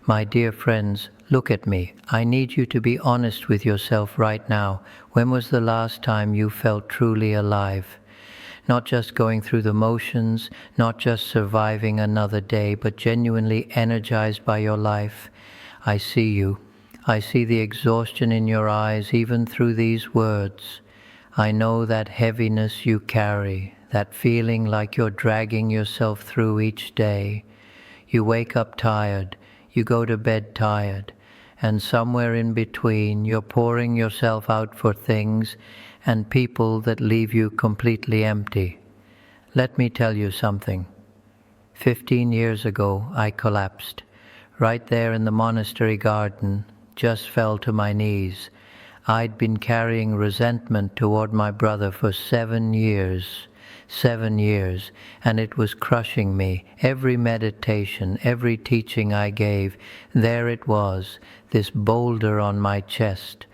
My dear friends, look at me. I need you to be honest with yourself right now. When was the last time you felt truly alive? Not just going through the motions, not just surviving another day, but genuinely energized by your life. I see you. I see the exhaustion in your eyes, even through these words. I know that heaviness you carry, that feeling like you're dragging yourself through each day. You wake up tired. You go to bed tired, and somewhere in between you're pouring yourself out for things and people that leave you completely empty. Let me tell you something. 15 years ago I collapsed. Right there in the monastery garden, just fell to my knees. I'd been carrying resentment toward my brother for 7 years. 7 years, and it was crushing me. Every meditation, every teaching I gave, there it was, this boulder on my chest.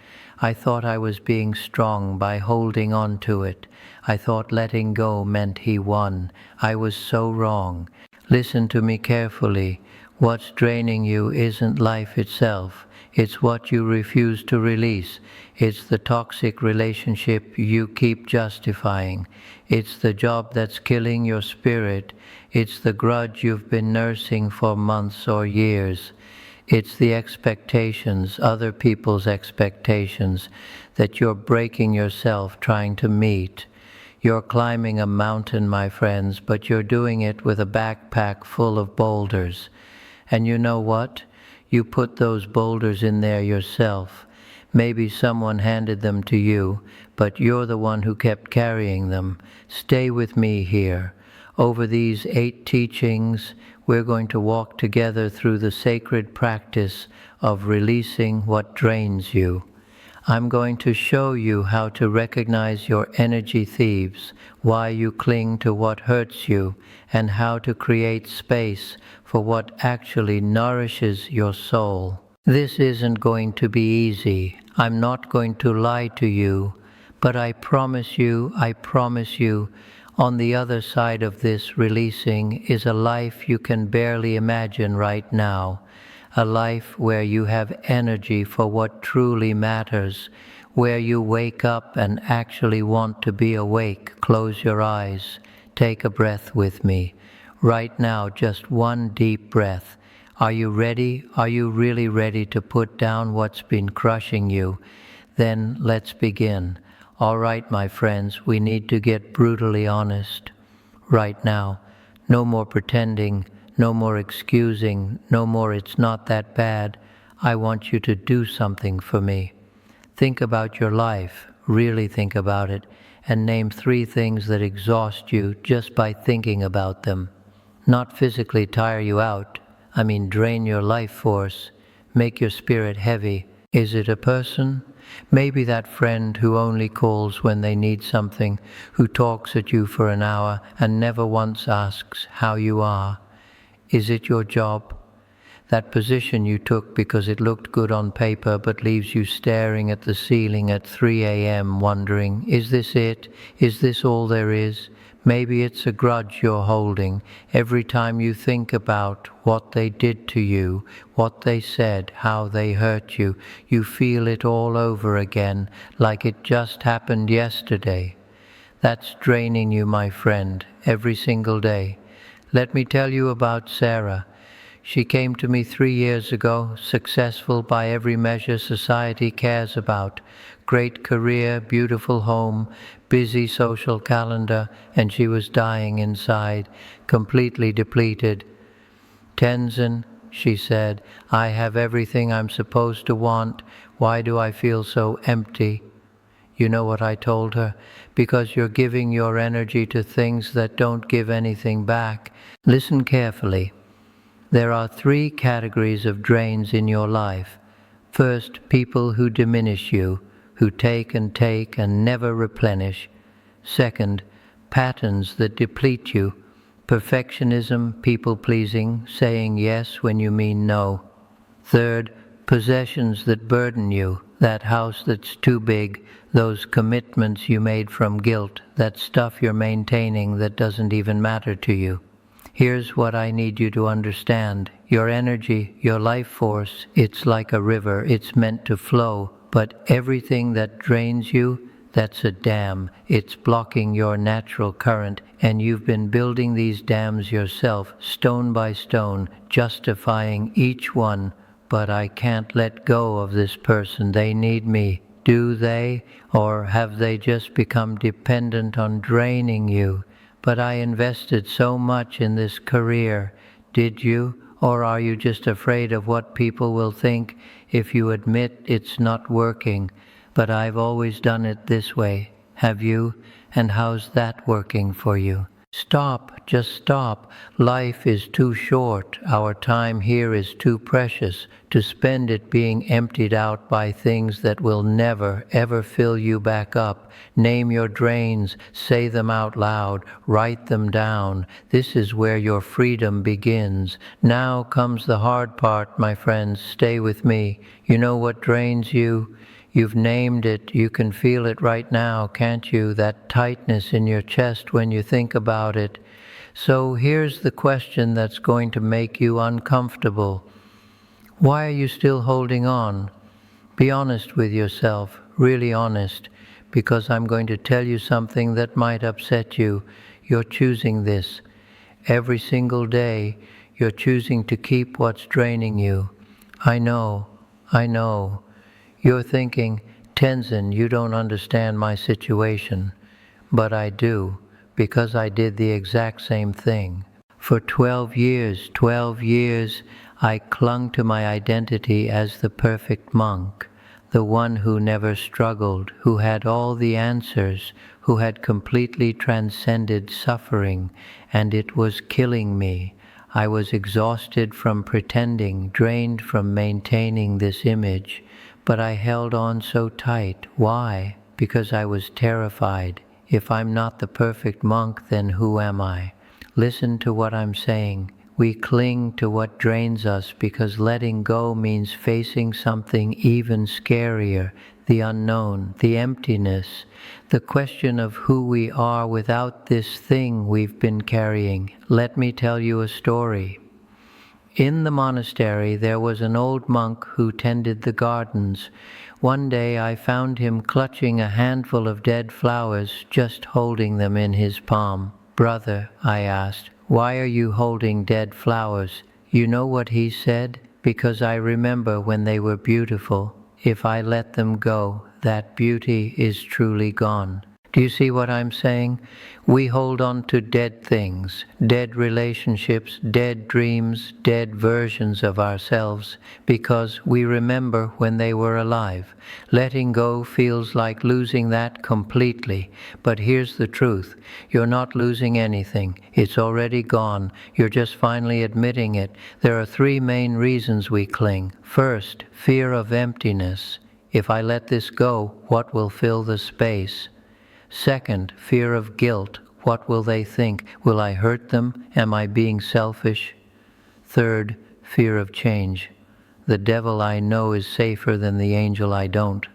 I thought I was being strong by holding on to it. I thought letting go meant he won. I was so wrong. Listen to me carefully. What's draining you isn't life itself. It's what you refuse to release. It's the toxic relationship you keep justifying. It's the job that's killing your spirit. It's the grudge you've been nursing for months or years. It's the expectations, other people's expectations, that you're breaking yourself trying to meet. You're climbing a mountain, my friends, but you're doing it with a backpack full of boulders. And you know what? You put those boulders in there yourself. Maybe someone handed them to you, but you're the one who kept carrying them. Stay with me here. Over these 8 teachings, we're going to walk together through the sacred practice of releasing what drains you. I'm going to show you how to recognize your energy thieves, why you cling to what hurts you, and how to create space for what actually nourishes your soul. This isn't going to be easy. I'm not going to lie to you, but I promise you, on the other side of this releasing is a life you can barely imagine right now. A life where you have energy for what truly matters, where you wake up and actually want to be awake. Close your eyes. Take a breath with me. Right now, just one deep breath. Are you ready? Are you really ready to put down what's been crushing you? Then let's begin. All right, my friends, we need to get brutally honest. Right now. No more pretending. No more excusing, no more it's not that bad. I want you to do something for me. Think about your life, really think about it, and name 3 things that exhaust you just by thinking about them. Not physically tire you out, drain your life force, make your spirit heavy. Is it a person? Maybe that friend who only calls when they need something, who talks at you for an hour and never once asks how you are. Is it your job? That position you took because it looked good on paper but leaves you staring at the ceiling at 3 a.m. wondering, is this it? Is this all there is? Maybe it's a grudge you're holding. Every time you think about what they did to you, what they said, how they hurt you, you feel it all over again, like it just happened yesterday. That's draining you, my friend, every single day. Let me tell you about Sarah. She came to me 3 years ago, successful by every measure society cares about. Great career, beautiful home, busy social calendar, and she was dying inside, completely depleted. Tenzin, she said, I have everything I'm supposed to want. Why do I feel so empty? You know what I told her? Because you're giving your energy to things that don't give anything back. Listen carefully. There are 3 categories of drains in your life. First, people who diminish you, who take and never replenish. Second, patterns that deplete you. Perfectionism, people-pleasing, saying yes when you mean no. Third, possessions that burden you, that house that's too big, those commitments you made from guilt, that stuff you're maintaining that doesn't even matter to you. Here's what I need you to understand. Your energy, your life force, it's like a river, it's meant to flow, but everything that drains you, that's a dam. It's blocking your natural current, and you've been building these dams yourself, stone by stone, justifying each one. But I can't let go of this person. They need me. Do they? Or have they just become dependent on draining you? But I invested so much in this career. Did you? Or are you just afraid of what people will think if you admit it's not working? But I've always done it this way. Have you? And how's that working for you? Stop, just stop. Life is too short. Our time here is too precious to spend it being emptied out by things that will never, ever fill you back up. Name your drains, say them out loud, write them down. This is where your freedom begins. Now comes the hard part, my friends. Stay with me. You know what drains you? You've named it, you can feel it right now, can't you? That tightness in your chest when you think about it. So here's the question that's going to make you uncomfortable. Why are you still holding on? Be honest with yourself, really honest, because I'm going to tell you something that might upset you. You're choosing this. Every single day, you're choosing to keep what's draining you. I know. You're thinking, Tenzin, you don't understand my situation. But I do, because I did the exact same thing. For 12 years, I clung to my identity as the perfect monk, the one who never struggled, who had all the answers, who had completely transcended suffering, and it was killing me. I was exhausted from pretending, drained from maintaining this image. But I held on so tight. Why? Because I was terrified. If I'm not the perfect monk, then who am I? Listen to what I'm saying. We cling to what drains us because letting go means facing something even scarier, the unknown, the emptiness, the question of who we are without this thing we've been carrying. Let me tell you a story. In the monastery there was an old monk who tended the gardens. One day I found him clutching a handful of dead flowers, just holding them in his palm. "Brother," I asked, "why are you holding dead flowers?" You know what he said? "Because I remember when they were beautiful. If I let them go, that beauty is truly gone." Do you see what I'm saying? We hold on to dead things, dead relationships, dead dreams, dead versions of ourselves, because we remember when they were alive. Letting go feels like losing that completely. But here's the truth. You're not losing anything. It's already gone. You're just finally admitting it. There are 3 main reasons we cling. First, fear of emptiness. If I let this go, what will fill the space? Second, fear of guilt. What will they think? Will I hurt them? Am I being selfish? Third, fear of change. The devil I know is safer than the angel I don't.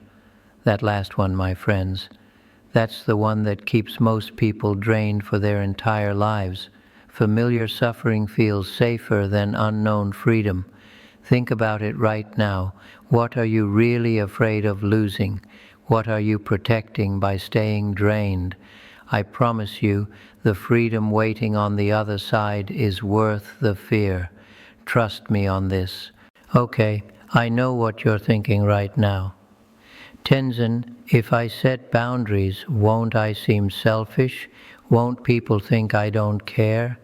That last one, my friends, that's the one that keeps most people drained for their entire lives. Familiar suffering feels safer than unknown freedom. Think about it right now. What are you really afraid of losing? What are you protecting by staying drained? I promise you, the freedom waiting on the other side is worth the fear. Trust me on this. Okay, I know what you're thinking right now. Tenzin, if I set boundaries, won't I seem selfish? Won't people think I don't care?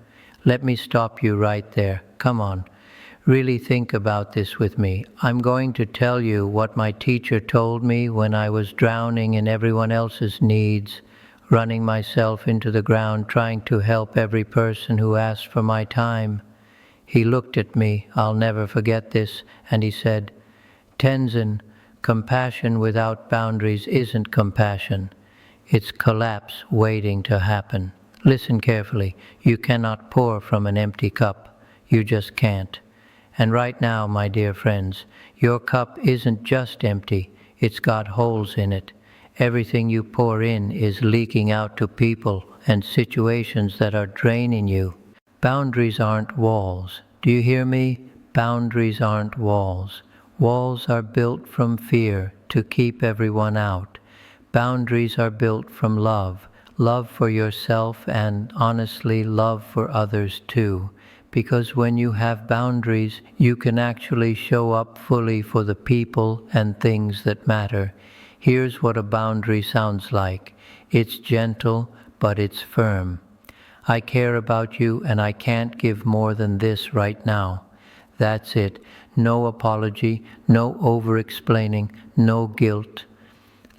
Let me stop you right there. Come on. Really think about this with me. I'm going to tell you what my teacher told me when I was drowning in everyone else's needs, running myself into the ground, trying to help every person who asked for my time. He looked at me, I'll never forget this, and he said, "Tenzin, compassion without boundaries isn't compassion. It's collapse waiting to happen. Listen carefully. You cannot pour from an empty cup. You just can't. And right now, my dear friends, your cup isn't just empty, it's got holes in it. Everything you pour in is leaking out to people and situations that are draining you. Boundaries aren't walls. Do you hear me? Boundaries aren't walls. Walls are built from fear to keep everyone out. Boundaries are built from love. Love for yourself and, honestly, love for others too. Because when you have boundaries, you can actually show up fully for the people and things that matter. Here's what a boundary sounds like. It's gentle, but it's firm. I care about you and I can't give more than this right now. That's it. No apology, no over-explaining, no guilt.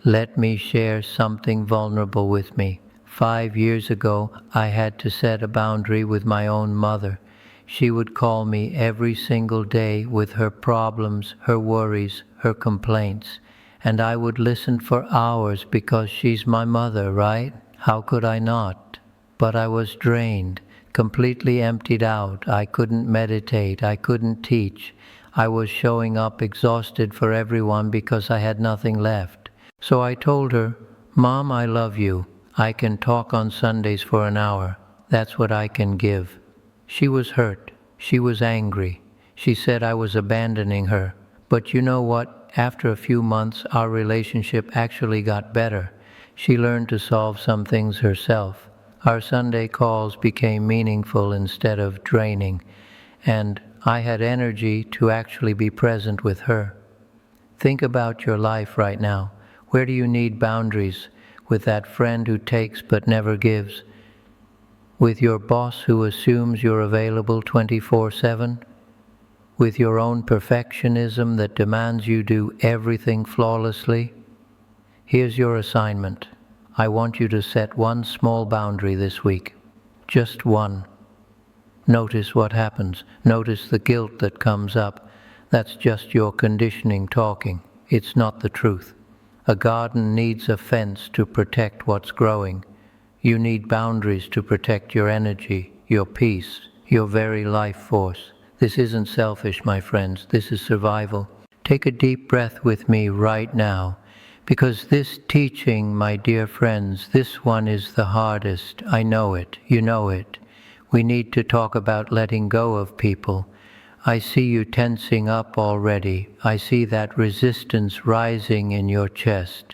Let me share something vulnerable with me. 5 years ago, I had to set a boundary with my own mother. She would call me every single day with her problems, her worries, her complaints. And I would listen for hours because she's my mother, right? How could I not? But I was drained, completely emptied out. I couldn't meditate. I couldn't teach. I was showing up exhausted for everyone because I had nothing left. So I told her, "Mom, I love you. I can talk on Sundays for an hour. That's what I can give." She was hurt. She was angry. She said I was abandoning her. But you know what? After a few months, our relationship actually got better. She learned to solve some things herself. Our Sunday calls became meaningful instead of draining, and I had energy to actually be present with her. Think about your life right now. Where do you need boundaries? With that friend who takes but never gives? With your boss who assumes you're available 24/7? With your own perfectionism that demands you do everything flawlessly? Here's your assignment. I want you to set one small boundary this week. Just one. Notice what happens. Notice the guilt that comes up. That's just your conditioning talking. It's not the truth. A garden needs a fence to protect what's growing. You need boundaries to protect your energy, your peace, your very life force. This isn't selfish, my friends. This is survival. Take a deep breath with me right now, because this teaching, my dear friends, this one is the hardest. I know it. You know it. We need to talk about letting go of people. I see you tensing up already. I see that resistance rising in your chest.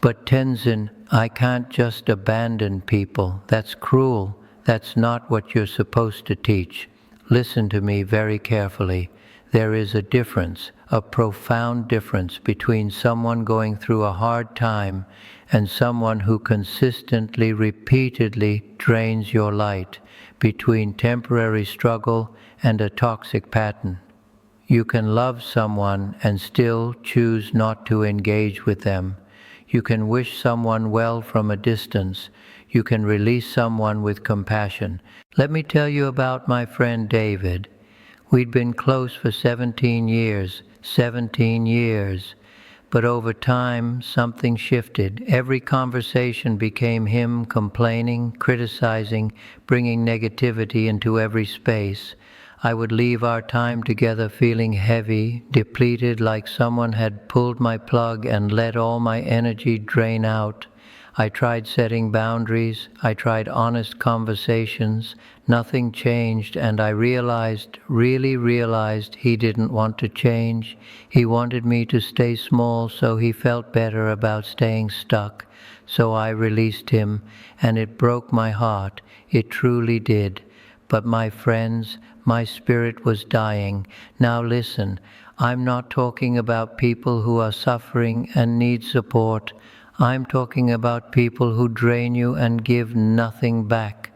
But Tenzin, I can't just abandon people. That's cruel. That's not what you're supposed to teach. Listen to me very carefully. There is a difference, a profound difference between someone going through a hard time and someone who consistently, repeatedly drains your light, between temporary struggle and a toxic pattern. You can love someone and still choose not to engage with them. You can wish someone well from a distance. You can release someone with compassion. Let me tell you about my friend David. We'd been close for 17 years. 17 years. But over time, something shifted. Every conversation became him complaining, criticizing, bringing negativity into every space. I would leave our time together feeling heavy, depleted, like someone had pulled my plug and let all my energy drain out. I tried setting boundaries. I tried honest conversations. Nothing changed, and I really realized he didn't want to change. He wanted me to stay small so he felt better about staying stuck. So I released him, and it broke my heart. It truly did. But my friends, my spirit was dying. Now listen, I'm not talking about people who are suffering and need support. I'm talking about people who drain you and give nothing back,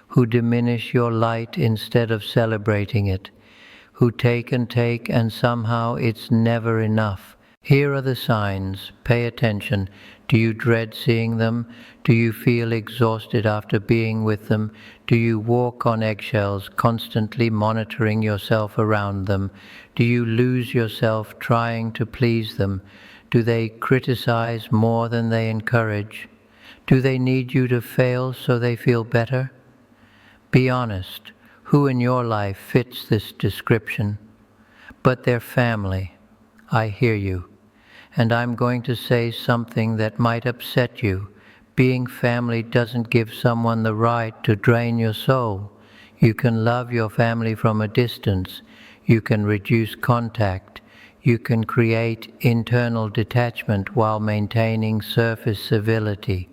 who diminish your light instead of celebrating it, who take and somehow it's never enough. Here are the signs. Pay attention. Do you dread seeing them? Do you feel exhausted after being with them? Do you walk on eggshells, constantly monitoring yourself around them? Do you lose yourself trying to please them? Do they criticize more than they encourage? Do they need you to fail so they feel better? Be honest. Who in your life fits this description? But they're family. I hear you. And I'm going to say something that might upset you. Being family doesn't give someone the right to drain your soul. You can love your family from a distance. You can reduce contact. You can create internal detachment while maintaining surface civility.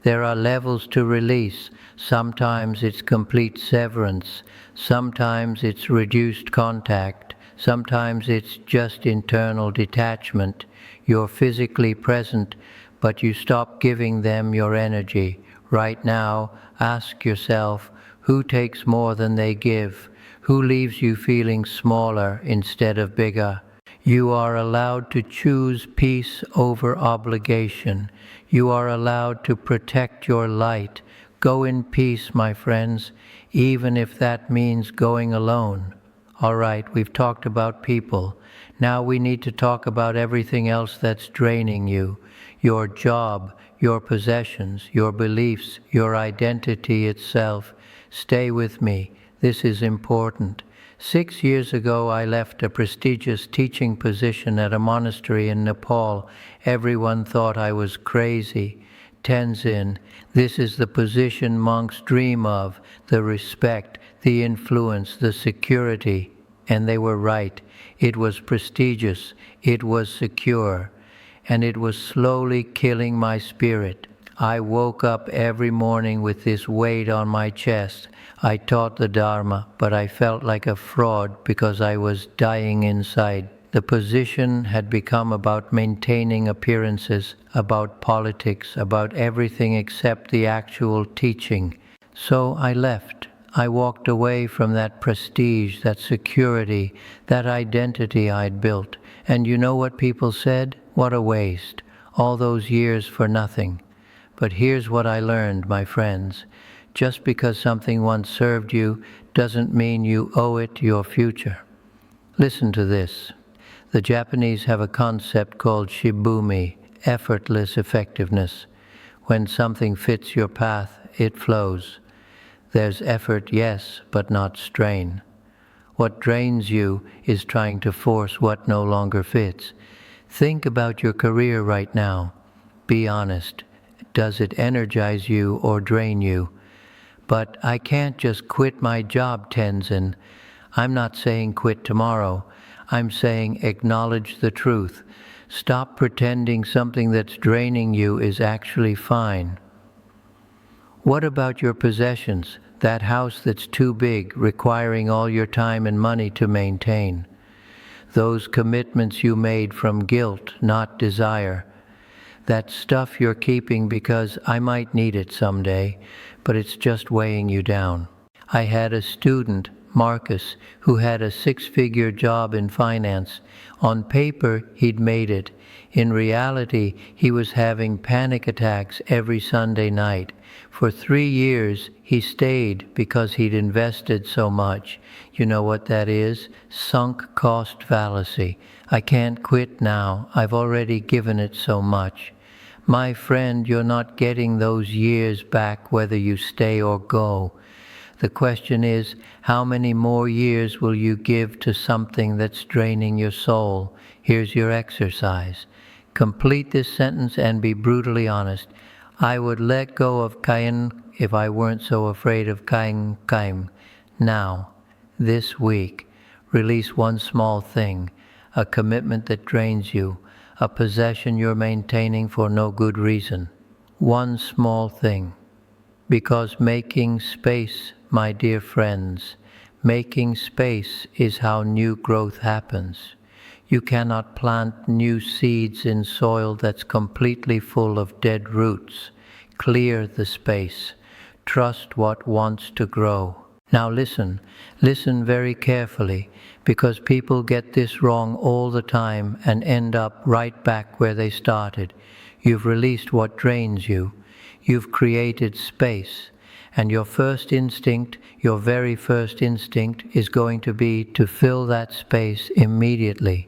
There are levels to release. Sometimes it's complete severance. Sometimes it's reduced contact. Sometimes it's just internal detachment. You're physically present, but you stop giving them your energy. Right now, ask yourself, who takes more than they give? Who leaves you feeling smaller instead of bigger? You are allowed to choose peace over obligation. You are allowed to protect your light. Go in peace, my friends, even if that means going alone. All right, we've talked about people. Now we need to talk about everything else that's draining you. Your job, your possessions, your beliefs, your identity itself. Stay with me. This is important. 6 years ago, I left a prestigious teaching position at a monastery in Nepal. Everyone thought I was crazy. Tenzin, this is the position monks dream of, the respect, the influence, the security. And they were right. It was prestigious, it was secure, and it was slowly killing my spirit. I woke up every morning with this weight on my chest. I taught the Dharma, but I felt like a fraud because I was dying inside. The position had become about maintaining appearances, about politics, about everything except the actual teaching. So I left. I walked away from that prestige, that security, that identity I'd built. And you know what people said? What a waste. All those years for nothing. But here's what I learned, my friends. Just because something once served you doesn't mean you owe it your future. Listen to this. The Japanese have a concept called shibumi, effortless effectiveness. When something fits your path, it flows. There's effort, yes, but not strain. What drains you is trying to force what no longer fits. Think about your career right now. Be honest. Does it energize you or drain you? But I can't just quit my job, Tenzin. I'm not saying quit tomorrow. I'm saying acknowledge the truth. Stop pretending something that's draining you is actually fine. What about your possessions? That house that's too big, requiring all your time and money to maintain. Those commitments you made from guilt, not desire. That stuff you're keeping because I might need it someday, but it's just weighing you down. I had a student, Marcus, who had a 6-figure job in finance. On paper, he'd made it. In reality, he was having panic attacks every Sunday night. For 3 years, he stayed because he'd invested so much. You know what that is? Sunk cost fallacy. I can't quit now. I've already given it so much. My friend, you're not getting those years back whether you stay or go. The question is, how many more years will you give to something that's draining your soul? Here's your exercise. Complete this sentence and be brutally honest. I would let go of Kain if I weren't so afraid of Kain. Now, this week, release one small thing, a commitment that drains you, a possession you're maintaining for no good reason. One small thing. Because making space, my dear friends, making space is how new growth happens. You cannot plant new seeds in soil that's completely full of dead roots. Clear the space. Trust what wants to grow. Now listen very carefully, because people get this wrong all the time and end up right back where they started. You've released what drains you. You've created space. And your first instinct, your very first instinct, is going to be to fill that space immediately.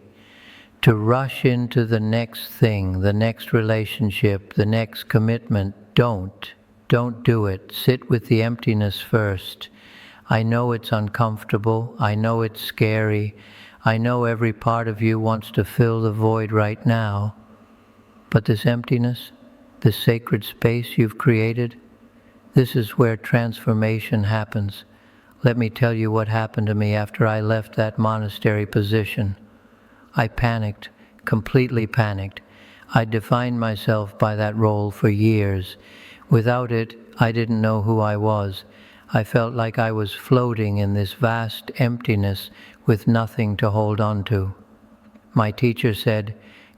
To rush into the next thing, the next relationship, the next commitment. Don't do it. Sit with the emptiness first. I know it's uncomfortable. I know it's scary. I know every part of you wants to fill the void right now. But this emptiness, this sacred space you've created, this is where transformation happens. Let me tell you what happened to me after I left that monastery position. I panicked, completely panicked. I defined myself by that role for years. Without it, I didn't know who I was. I felt like I was floating in this vast emptiness with nothing to hold on to. My teacher said,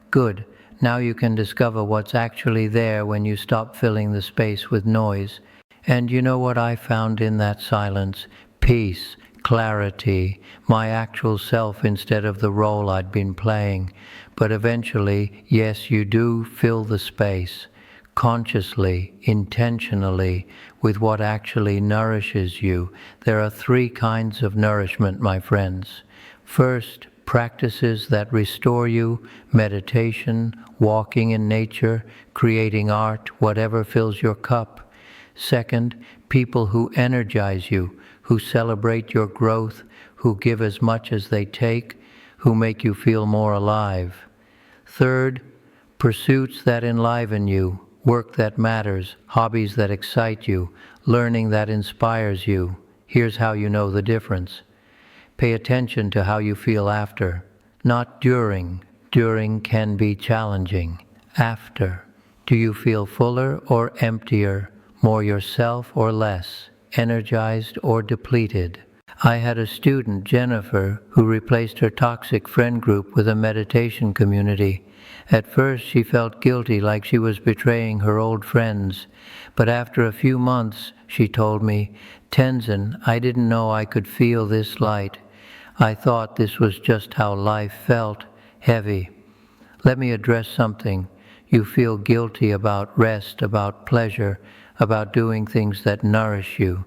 "Good, now you can discover what's actually there when you stop filling the space with noise." And you know what I found in that silence? Peace, clarity, my actual self instead of the role I'd been playing. But eventually, yes, you do fill the space, consciously, intentionally, with what actually nourishes you. There are 3 kinds of nourishment, my friends. First, practices that restore you, meditation, walking in nature, creating art, whatever fills your cup. Second, people who energize you, who celebrate your growth, who give as much as they take, who make you feel more alive. Third, pursuits that enliven you, work that matters, hobbies that excite you, learning that inspires you. Here's how you know the difference. Pay attention to how you feel after, not during. During can be challenging. After. Do you feel fuller or emptier, more yourself or less, energized or depleted? I had a student, Jennifer, who replaced her toxic friend group with a meditation community. At first, she felt guilty, like she was betraying her old friends. But after a few months, she told me, "Tenzin, I didn't know I could feel this light. I thought this was just how life felt, heavy." Let me address something. You feel guilty about rest, about pleasure, about doing things that nourish you.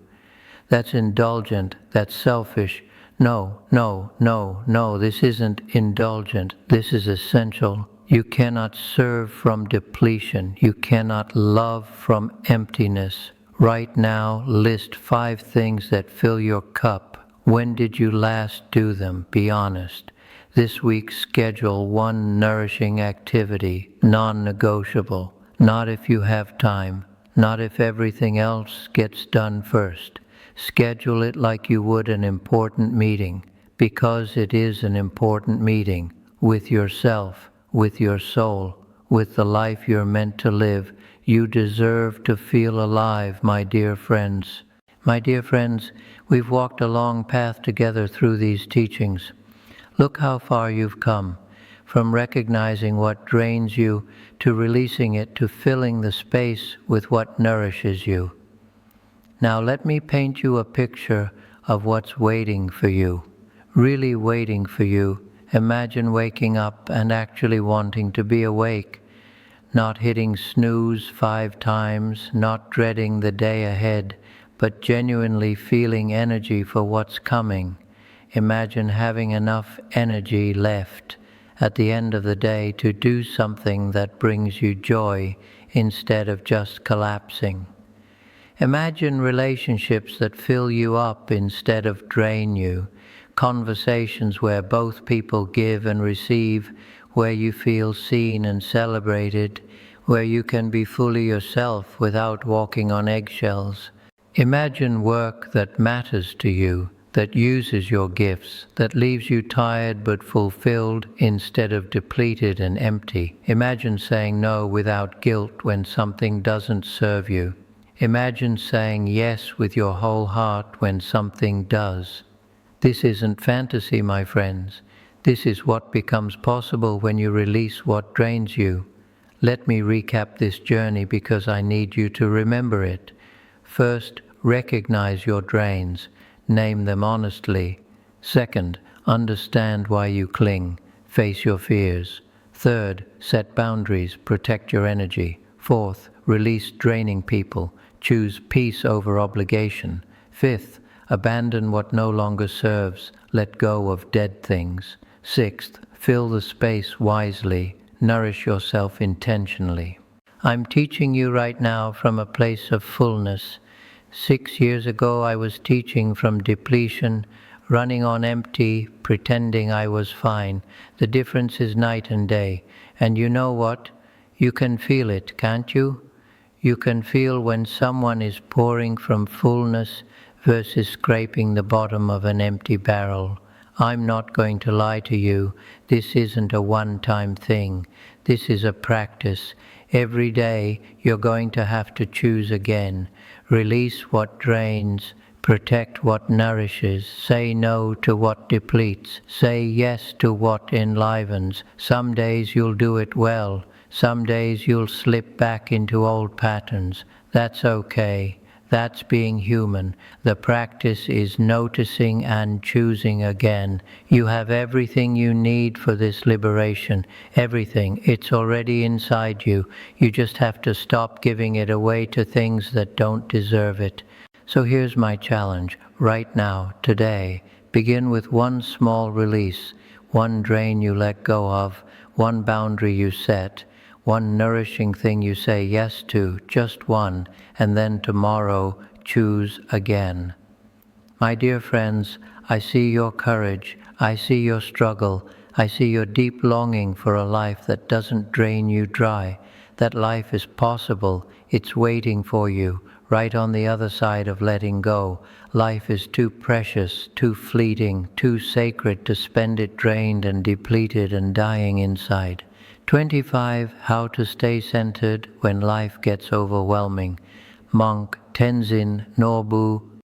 That's indulgent, that's selfish. No, no, no, no, this isn't indulgent, this is essential. You cannot serve from depletion, you cannot love from emptiness. Right now, list 5 things that fill your cup. When did you last do them? Be honest. This week, schedule 1 nourishing activity, non-negotiable. Not if you have time, not if everything else gets done first. Schedule it like you would an important meeting, because it is an important meeting with yourself, with your soul, with the life you're meant to live. You deserve to feel alive, my dear friends. My dear friends, we've walked a long path together through these teachings. Look how far you've come, from recognizing what drains you to releasing it to filling the space with what nourishes you. Now let me paint you a picture of what's waiting for you, really waiting for you. Imagine waking up and actually wanting to be awake, not hitting snooze 5 times, not dreading the day ahead, but genuinely feeling energy for what's coming. Imagine having enough energy left at the end of the day to do something that brings you joy instead of just collapsing. Imagine relationships that fill you up instead of drain you, conversations where both people give and receive, where you feel seen and celebrated, where you can be fully yourself without walking on eggshells. Imagine work that matters to you, that uses your gifts, that leaves you tired but fulfilled instead of depleted and empty. Imagine saying no without guilt when something doesn't serve you. Imagine saying yes with your whole heart when something does. This isn't fantasy, my friends. This is what becomes possible when you release what drains you. Let me recap this journey because I need you to remember it. First, recognize your drains. Name them honestly. Second, understand why you cling. Face your fears. Third, set boundaries. Protect your energy. Fourth, release draining people. Choose peace over obligation. Fifth, abandon what no longer serves. Let go of dead things. Sixth, fill the space wisely. Nourish yourself intentionally. I'm teaching you right now from a place of fullness. 6 years ago, I was teaching from depletion, running on empty, pretending I was fine. The difference is night and day. And you know what? You can feel it, can't you? You can feel when someone is pouring from fullness, versus scraping the bottom of an empty barrel. I'm not going to lie to you. This isn't a one-time thing. This is a practice. Every day you're going to have to choose again. Release what drains. Protect what nourishes. Say no to what depletes. Say yes to what enlivens. Some days you'll do it well. Some days you'll slip back into old patterns. That's okay. That's being human. The practice is noticing and choosing again. You have everything you need for this liberation. Everything. It's already inside you. You just have to stop giving it away to things that don't deserve it. So here's my challenge. Right now, today, begin with one small release, one drain you let go of, one boundary you set, one nourishing thing you say yes to, just one, and then tomorrow choose again. My dear friends, I see your courage, I see your struggle, I see your deep longing for a life that doesn't drain you dry. That life is possible, it's waiting for you, right on the other side of letting go. Life is too precious, too fleeting, too sacred to spend it drained and depleted and dying inside. 25. How to stay centered when life gets overwhelming. Monk Tenzin Norbu,